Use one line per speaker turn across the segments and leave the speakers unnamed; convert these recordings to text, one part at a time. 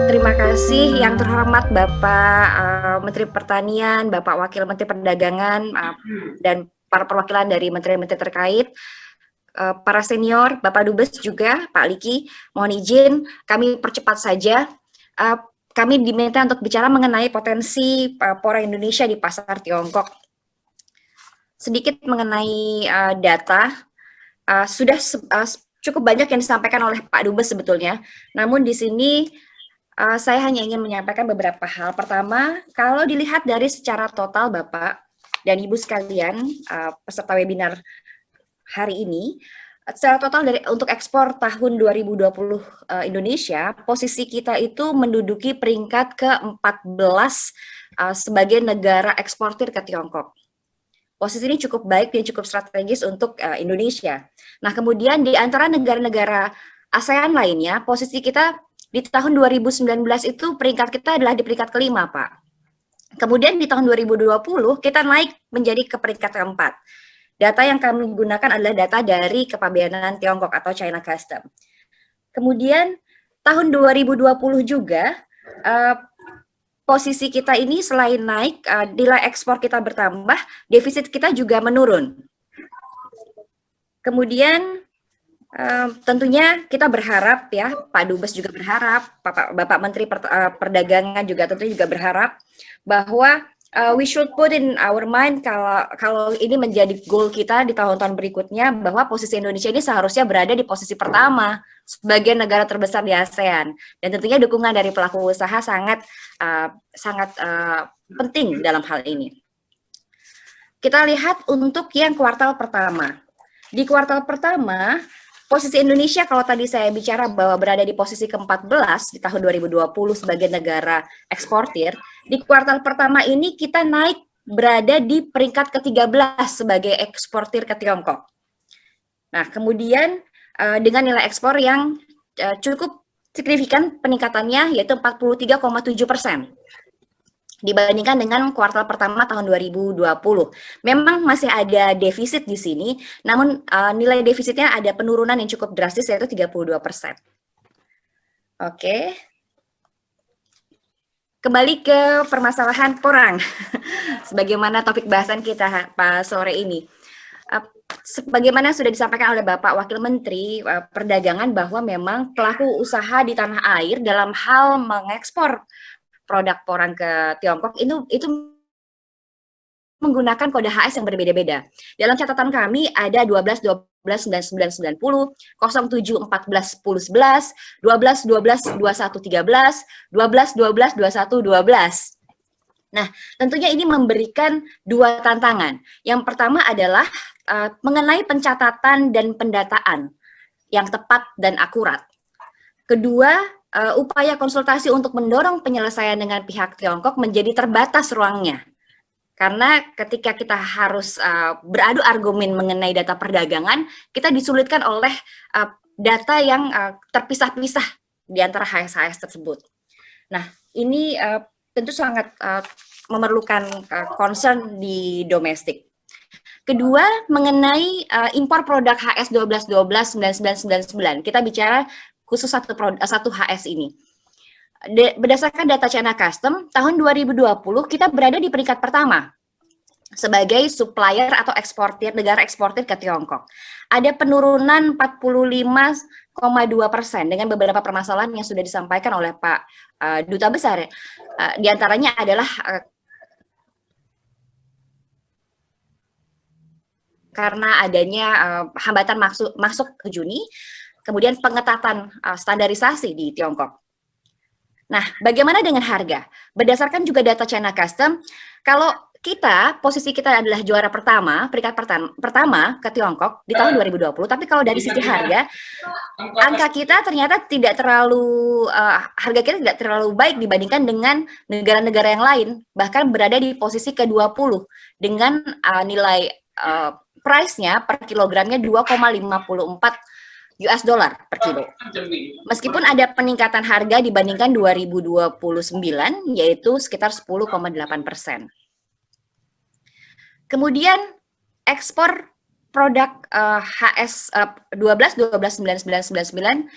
terima kasih yang terhormat Bapak Menteri Pertanian, Bapak Wakil Menteri Perdagangan, dan para perwakilan dari menteri-menteri terkait, para senior, Bapak Dubes juga, Pak Liki, mohon izin kami percepat saja. Kami diminta untuk bicara mengenai potensi pora Indonesia di pasar Tiongkok. Sedikit mengenai data, sudah cukup banyak yang disampaikan oleh Pak Dubes sebetulnya. Namun di sini saya hanya ingin menyampaikan beberapa hal. Pertama, kalau dilihat dari secara total Bapak dan Ibu sekalian, peserta webinar hari ini, secara total untuk ekspor tahun 2020 Indonesia, posisi kita itu menduduki peringkat ke-14 sebagai negara eksportir ke Tiongkok. Posisi ini cukup baik dan cukup strategis untuk Indonesia. Nah, kemudian di antara negara-negara ASEAN lainnya, posisi kita di tahun 2019 itu peringkat kita adalah di peringkat kelima, Pak. Kemudian di tahun 2020 kita naik menjadi ke peringkat keempat. Data yang kami gunakan adalah data dari Kepabeanan Tiongkok atau China Custom. Kemudian tahun 2020 juga posisi kita ini selain naik, nilai ekspor kita bertambah, defisit kita juga menurun. Kemudian tentunya kita berharap ya, Pak Dubes juga berharap, Bapak Menteri Perdagangan juga tentunya juga berharap bahwa we should put in our mind kalau ini menjadi goal kita di tahun-tahun berikutnya, bahwa posisi Indonesia ini seharusnya berada di posisi pertama sebagai negara terbesar di ASEAN, dan tentunya dukungan dari pelaku usaha sangat penting dalam hal ini. Kita lihat untuk yang kuartal pertama. Di kuartal pertama, posisi Indonesia kalau tadi saya bicara bahwa berada di posisi ke-14 di tahun 2020 sebagai negara eksportir, di kuartal pertama ini kita naik berada di peringkat ke-13 sebagai eksportir ke Tiongkok. Nah, kemudian dengan nilai ekspor yang cukup signifikan peningkatannya, yaitu 43,7% dibandingkan dengan kuartal pertama tahun 2020. Memang masih ada defisit di sini, namun nilai defisitnya ada penurunan yang cukup drastis, yaitu 32%. Oke. Kembali ke permasalahan porang, sebagaimana topik bahasan kita sore ini. Sebagaimana sudah disampaikan oleh Bapak Wakil Menteri Perdagangan bahwa memang pelaku usaha di tanah air dalam hal mengekspor produk porang ke Tiongkok itu menggunakan kode HS yang berbeda-beda. Dalam catatan kami ada 12 12 99 90, 07 14 10 11, 12 12 21 13, 12 12 21 12. Nah, tentunya ini memberikan dua tantangan. Yang pertama adalah mengenai pencatatan dan pendataan yang tepat dan akurat. Kedua, upaya konsultasi untuk mendorong penyelesaian dengan pihak Tiongkok menjadi terbatas ruangnya. Karena ketika kita harus beradu argumen mengenai data perdagangan, kita disulitkan oleh data yang terpisah-pisah di antara HS-HS tersebut. Nah, ini tentu sangat memerlukan concern di domestik. Kedua, mengenai impor produk HS 12 12 99 99. Kita bicara khusus satu HS ini. Berdasarkan data China Custom, tahun 2020 kita berada di peringkat pertama sebagai supplier atau eksportir, negara eksportir ke Tiongkok. Ada penurunan 45,2% dengan beberapa permasalahan yang sudah disampaikan oleh Pak Duta Besar. Di antaranya adalah karena adanya hambatan masuk ke Juni, kemudian pengetatan standarisasi di Tiongkok. Nah, bagaimana dengan harga? Berdasarkan juga data China Custom, kalau posisi kita adalah juara pertama, peringkat pertama ke Tiongkok di tahun 2020, tapi kalau dari sisi harga, angka kita ternyata tidak terlalu, harga kita tidak terlalu baik dibandingkan dengan negara-negara yang lain, bahkan berada di posisi ke-20 dengan nilai price-nya per kilogramnya 2,54 US dollar per kilo. Meskipun ada peningkatan harga dibandingkan 2029, yaitu sekitar 10,8%. Kemudian ekspor produk HS 12 12 99 99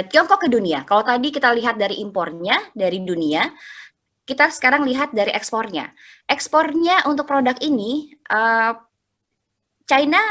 Tiongkok ke dunia. Kalau tadi kita lihat dari impornya dari dunia, kita sekarang lihat dari ekspornya. Ekspornya untuk produk ini, China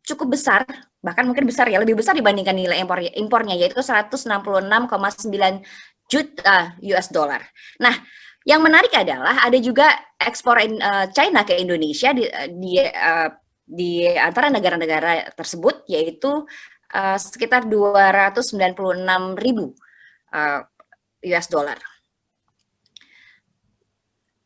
cukup besar, bahkan mungkin besar ya, lebih besar dibandingkan nilai impornya yaitu 166,9 juta US dollar. Nah, yang menarik adalah ada juga ekspor China ke Indonesia di antara negara-negara tersebut, yaitu sekitar 296.000 US dollar.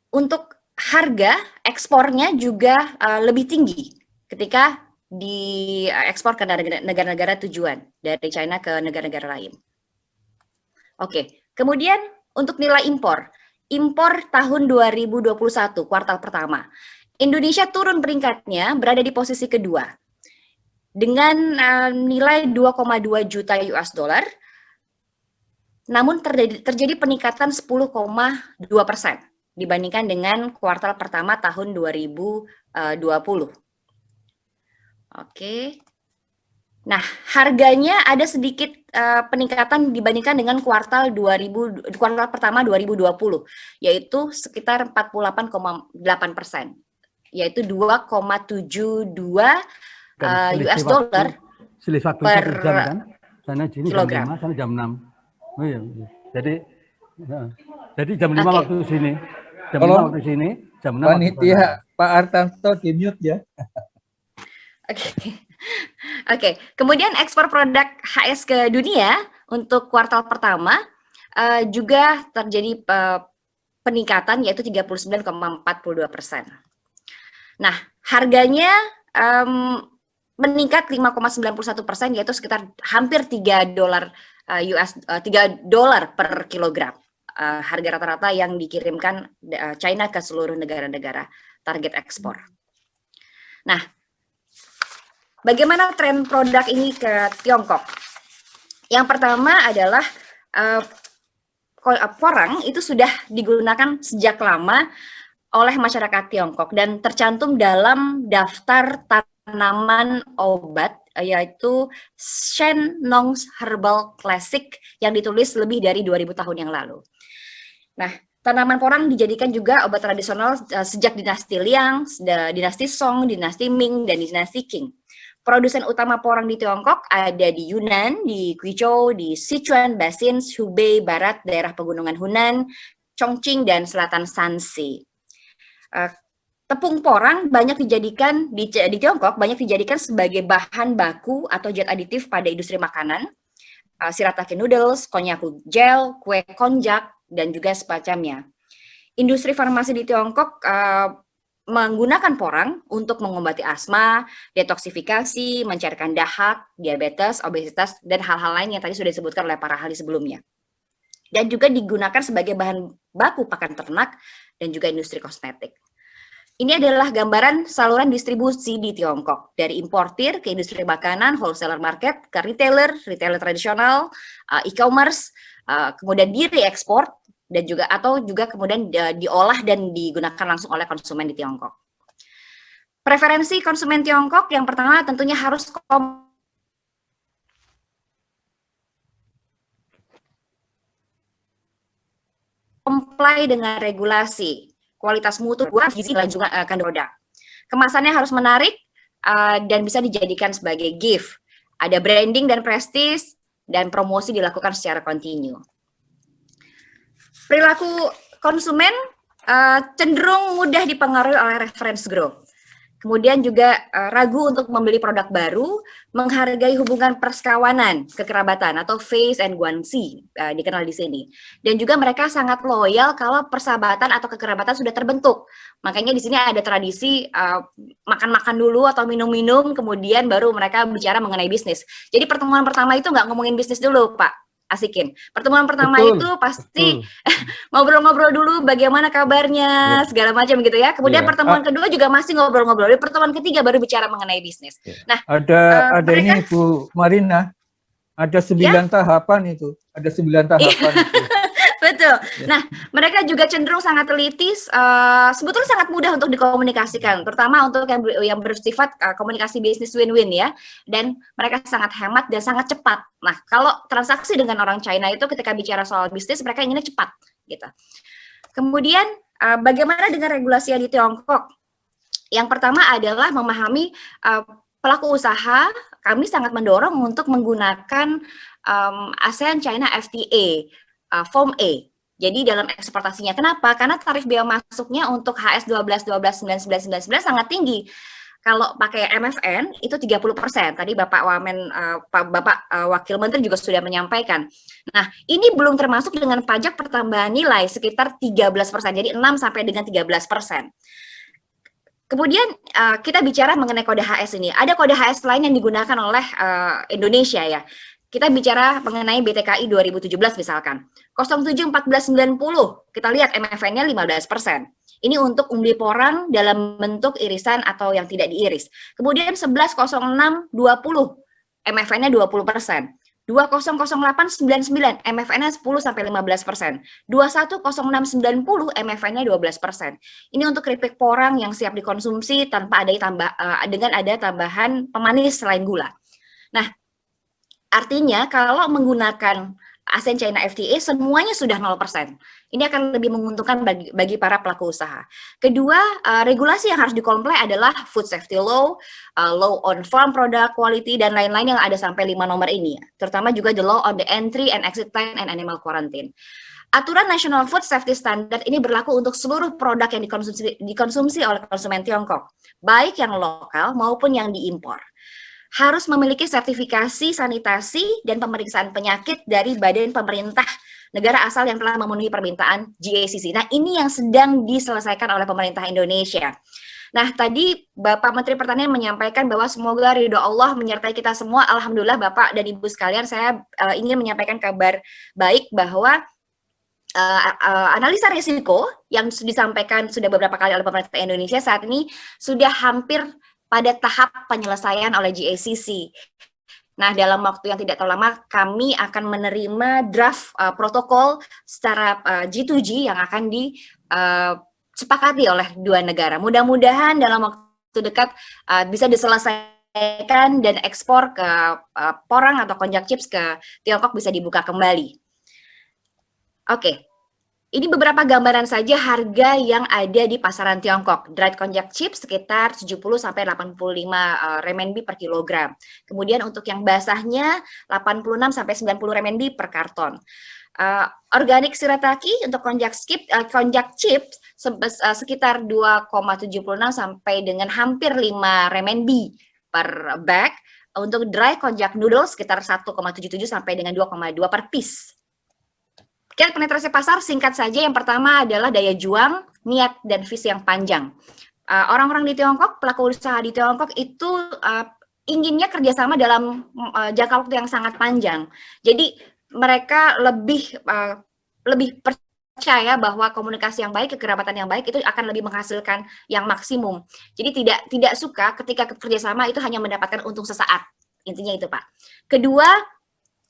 Untuk harga ekspornya juga lebih tinggi ketika diekspor ke negara-negara tujuan dari China ke negara-negara lain. Oke, kemudian untuk nilai impor tahun 2021 kuartal pertama, Indonesia turun peringkatnya berada di posisi kedua dengan nilai 2,2 juta US dollar, namun terjadi peningkatan 10,2% dibandingkan dengan kuartal pertama tahun 2020. Oke. Nah, harganya ada sedikit peningkatan dibandingkan dengan kuartal pertama 2020, yaitu sekitar 48,8%, yaitu 2,72 US dollar per
jam kan? Sana sini
kilogram.
Jam 5, sana jam 6. Oh iya. Jadi jam 5 waktu sini. Jam 5 waktu sini, jam 6
panitia Pak Artanto di mute ya.
Oke. Kemudian ekspor produk HS ke dunia untuk kuartal pertama juga terjadi peningkatan yaitu 39,42%. Nah, harganya meningkat 5,91% yaitu sekitar hampir 3 dolar per kilogram. Harga rata-rata yang dikirimkan China ke seluruh negara-negara target ekspor. Nah, bagaimana tren produk ini ke Tiongkok? Yang pertama adalah porang itu sudah digunakan sejak lama oleh masyarakat Tiongkok dan tercantum dalam daftar tanaman obat yaitu Shen Nong's Herbal Classic yang ditulis lebih dari 2000 tahun yang lalu. Nah, tanaman porang dijadikan juga obat tradisional sejak dinasti Liang, dinasti Song, dinasti Ming, dan dinasti Qing. Produsen utama porang di Tiongkok ada di Yunnan, di Guizhou, di Sichuan Basin, Hubei Barat, daerah pegunungan Hunan, Chongqing, dan selatan Shanxi. Tepung porang banyak dijadikan di Tiongkok banyak dijadikan sebagai bahan baku atau zat aditif pada industri makanan, shirataki noodles, konnyaku gel, kue konjac, dan juga semacamnya. Industri farmasi di Tiongkok menggunakan porang untuk mengobati asma, detoksifikasi, mencairkan dahak, diabetes, obesitas, dan hal-hal lain yang tadi sudah disebutkan oleh para ahli sebelumnya. Dan juga digunakan sebagai bahan baku pakan ternak dan juga industri kosmetik. Ini adalah gambaran saluran distribusi di Tiongkok, dari importir ke industri makanan, wholesaler market, ke retailer tradisional, e-commerce, kemudian direekspor, dan juga kemudian diolah dan digunakan langsung oleh konsumen di Tiongkok. Preferensi konsumen Tiongkok yang pertama tentunya harus comply dengan regulasi, kualitas mutu, gizi, dan juga kandungan produk. Kemasannya harus menarik dan bisa dijadikan sebagai gift. Ada branding dan prestis, dan promosi dilakukan secara kontinu. Perilaku konsumen cenderung mudah dipengaruhi oleh reference growth. Kemudian juga ragu untuk membeli produk baru, menghargai hubungan perskawanan, kekerabatan atau face and guanxi dikenal di sini. Dan juga mereka sangat loyal kalau persahabatan atau kekerabatan sudah terbentuk. Makanya di sini ada tradisi makan-makan dulu atau minum-minum, kemudian baru mereka bicara mengenai bisnis. Jadi pertemuan pertama itu nggak ngomongin bisnis dulu, Pak Asikin. Pertemuan pertama itu pasti ngobrol-ngobrol dulu bagaimana kabarnya, segala macam gitu ya. Kemudian pertemuan kedua juga masih ngobrol-ngobrol. Di pertemuan ketiga baru bicara mengenai bisnis. Nah,
ada mereka, ini Bu Marina, ada 9 tahapan itu. Ada 9 tahapan itu.
Betul. Nah, mereka juga cenderung sangat teliti, sebetulnya sangat mudah untuk dikomunikasikan, terutama untuk yang bersifat komunikasi bisnis win-win ya, dan mereka sangat hemat dan sangat cepat. Nah, kalau transaksi dengan orang China itu ketika bicara soal bisnis, mereka inginnya cepat, gitu. Kemudian, bagaimana dengan regulasi yang di Tiongkok? Yang pertama adalah memahami pelaku usaha, kami sangat mendorong untuk menggunakan ASEAN China FTA, Form A. Jadi dalam eksportasinya. Kenapa? Karena tarif bea masuknya untuk HS 12, 12, 9, 9, 9, 9 sangat tinggi. Kalau pakai MFN itu 30%. Tadi Bapak Wamen, Wakil Menteri juga sudah menyampaikan. Nah, ini belum termasuk dengan pajak pertambahan nilai sekitar 13%. Jadi 6 sampai dengan 13%. Kemudian kita bicara mengenai kode HS ini. Ada kode HS lain yang digunakan oleh Indonesia ya. Kita bicara mengenai BTKI 2017 misalkan. 071490, kita lihat MFN-nya 15%. Ini untuk umbi porang dalam bentuk irisan atau yang tidak diiris. Kemudian 110620, MFN-nya 20%. 200899, MFN-nya 10 sampai 15%. 210690, MFN-nya 12%. Ini untuk keripik porang yang siap dikonsumsi tanpa ada dengan ada tambahan pemanis selain gula. Nah, artinya kalau menggunakan ASEAN China FTA semuanya sudah 0%. Ini akan lebih menguntungkan bagi para pelaku usaha. Kedua, regulasi yang harus dikomplai adalah Food Safety Law, Law on Farm Product Quality, dan lain-lain yang ada sampai 5 nomor ini. Terutama juga the Law on the Entry and Exit Time and Animal Quarantine. Aturan National Food Safety Standard ini berlaku untuk seluruh produk yang dikonsumsi oleh konsumen Tiongkok, baik yang lokal maupun yang diimpor. Harus memiliki sertifikasi sanitasi dan pemeriksaan penyakit dari badan pemerintah negara asal yang telah memenuhi permintaan GACC. Nah, ini yang sedang diselesaikan oleh pemerintah Indonesia. Nah, tadi Bapak Menteri Pertanian menyampaikan bahwa semoga ridho Allah menyertai kita semua. Alhamdulillah Bapak dan Ibu sekalian, saya ingin menyampaikan kabar baik bahwa analisa risiko yang disampaikan sudah beberapa kali oleh pemerintah Indonesia saat ini sudah hampir pada tahap penyelesaian oleh GACC. Nah, dalam waktu yang tidak terlalu lama, kami akan menerima draft protokol secara G2G yang akan disepakati oleh dua negara. Mudah-mudahan dalam waktu dekat bisa diselesaikan dan ekspor ke porang atau konjak chips ke Tiongkok bisa dibuka kembali. Oke. Ini beberapa gambaran saja harga yang ada di pasaran Tiongkok. Dried konjak chips sekitar 70 sampai 85 renminbi per kilogram. Kemudian untuk yang basahnya 86 sampai 90 renminbi per karton. Organik shirataki untuk konjak chips sekitar 2,76 sampai dengan hampir 5 renminbi per bag. Untuk dry konjak noodles sekitar 1,77 sampai dengan 2,2 per piece. Kiat penetrasi pasar singkat saja, yang pertama adalah daya juang, niat, dan visi yang panjang. Orang-orang di Tiongkok, pelaku usaha di Tiongkok itu inginnya kerjasama dalam jangka waktu yang sangat panjang. Jadi mereka lebih percaya bahwa komunikasi yang baik, kekerabatan yang baik itu akan lebih menghasilkan yang maksimum. Jadi tidak suka ketika kerjasama itu hanya mendapatkan untung sesaat. Intinya itu, Pak. Kedua,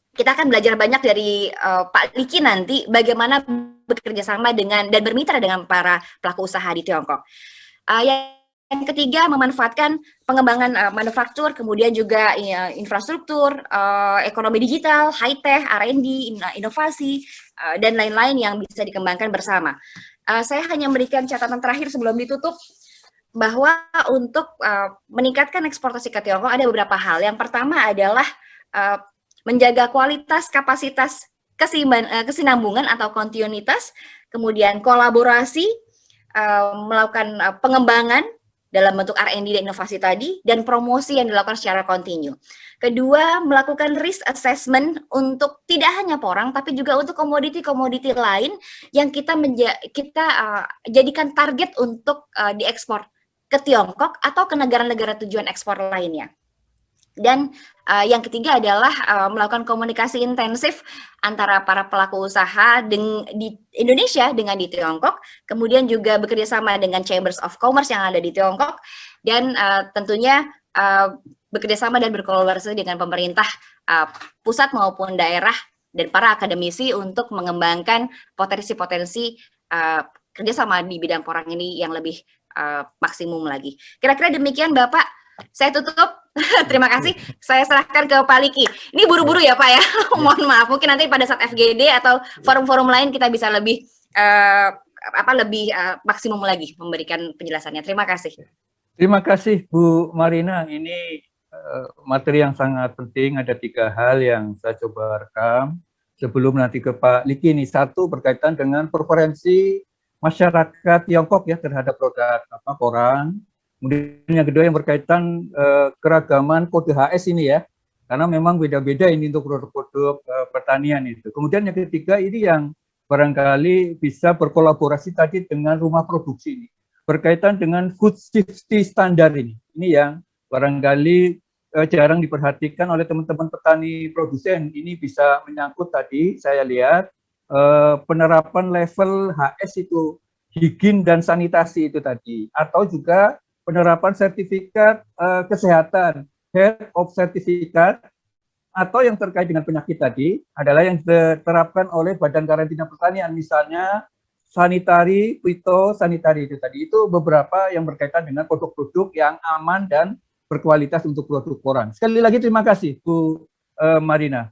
kita akan belajar banyak dari Pak Liki nanti bagaimana bekerja sama dengan dan bermitra dengan para pelaku usaha di Tiongkok. Yang ketiga, memanfaatkan pengembangan manufaktur, kemudian juga infrastruktur, ekonomi digital, high-tech, R&D, inovasi, dan lain-lain yang bisa dikembangkan bersama. Saya hanya memberikan catatan terakhir sebelum ditutup, bahwa untuk meningkatkan eksportasi ke Tiongkok ada beberapa hal. Yang pertama adalah menjaga kualitas, kapasitas, kesinambungan atau kontinuitas, kemudian kolaborasi, melakukan pengembangan dalam bentuk R&D dan inovasi tadi, dan promosi yang dilakukan secara kontinu. Kedua, melakukan risk assessment untuk tidak hanya porang, tapi juga untuk komoditi-komoditi lain yang kita jadikan target untuk diekspor ke Tiongkok atau ke negara-negara tujuan ekspor lainnya. Dan yang ketiga adalah melakukan komunikasi intensif antara para pelaku usaha di Indonesia dengan di Tiongkok, kemudian juga bekerja sama dengan Chambers of Commerce yang ada di Tiongkok, dan tentunya bekerja sama dan berkolaborasi dengan pemerintah pusat maupun daerah dan para akademisi untuk mengembangkan potensi-potensi kerjasama di bidang porang ini yang lebih maksimum lagi. Kira-kira demikian Bapak, saya tutup. Terima kasih. Saya serahkan ke Pak Liki. Ini buru-buru ya Pak ya. Mohon maaf. Mungkin nanti pada saat FGD atau forum-forum lain kita bisa lebih maksimum lagi memberikan penjelasannya. Terima kasih.
Terima kasih Bu Marina. Ini materi yang sangat penting. Ada 3 hal yang saya coba rekam sebelum nanti ke Pak Liki. Ini satu berkaitan dengan preferensi masyarakat Tiongkok ya terhadap produk porang. Kemudian yang kedua yang berkaitan keragaman kode HS ini ya, karena memang beda-beda ini untuk produk-produk pertanian itu. Kemudian yang ketiga ini yang barangkali bisa berkolaborasi tadi dengan rumah produksi ini, berkaitan dengan food safety standar ini yang barangkali jarang diperhatikan oleh teman-teman petani produsen. Ini bisa menyangkut tadi saya lihat penerapan level HS itu, higien dan sanitasi itu tadi, atau juga penerapan sertifikat kesehatan, health of certificate, atau yang terkait dengan penyakit tadi adalah yang diterapkan oleh Badan Karantina Pertanian, misalnya sanitari, fitosanitari itu tadi. Itu beberapa yang berkaitan dengan produk-produk yang aman dan berkualitas untuk produk porang. Sekali lagi terima kasih Bu Marina.